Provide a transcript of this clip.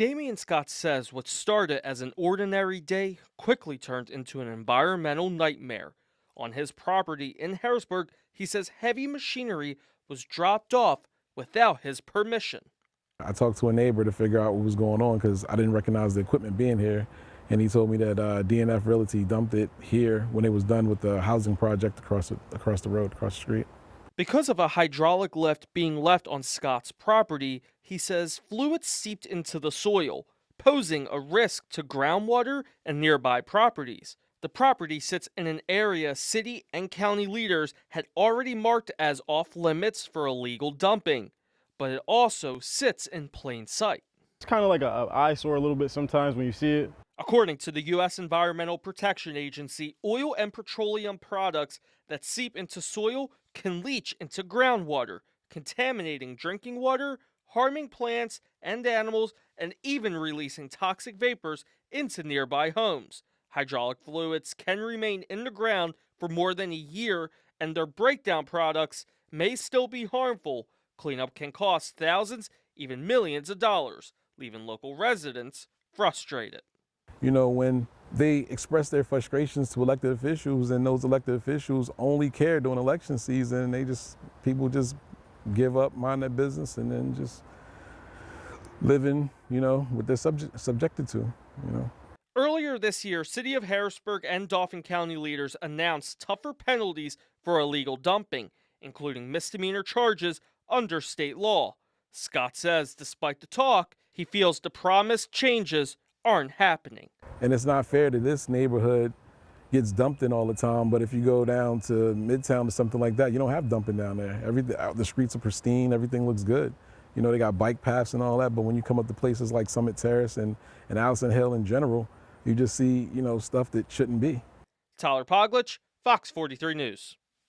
Damion Scott says what started as an ordinary day quickly turned into an environmental nightmare. On his property in Harrisburg, he says heavy machinery was dropped off without his permission. I talked to a neighbor to figure out what was going on because I didn't recognize the equipment being here. And he told me that DNF Realty dumped it here when it was done with the housing project across the road, across the street. Because of a hydraulic lift being left on Scott's property, he says fluid seeped into the soil, posing a risk to groundwater and nearby properties. The property sits in an area city and county leaders had already marked as off limits for illegal dumping, but it also sits in plain sight. It's kind of like a eyesore a little bit sometimes when you see it. According to the U.S. Environmental Protection Agency, oil and petroleum products that seep into soil can leach into groundwater, contaminating drinking water, harming plants and animals, and even releasing toxic vapors into nearby homes. Hydraulic fluids can remain in the ground for more than a year, and their breakdown products may still be harmful. Cleanup can cost thousands, even millions of dollars, leaving local residents frustrated. You know, when they express their frustrations to elected officials and those elected officials only care during election season, people just give up, mind their business, and then just living, what they're subjected to. Earlier this year, City of Harrisburg and Dauphin-County leaders announced tougher penalties for illegal dumping, including misdemeanor charges under state law. Scott says despite the talk, he feels the promised changes aren't happening. And it's not fair that this neighborhood gets dumped in all the time, but if you go down to Midtown or something like that, you don't have dumping down there. The streets are pristine, everything looks good. They got bike paths and all that, but when you come up to places like Summit Terrace and Allison Hill in general, you just see, stuff that shouldn't be. Tyler Poglich, Fox 43 News.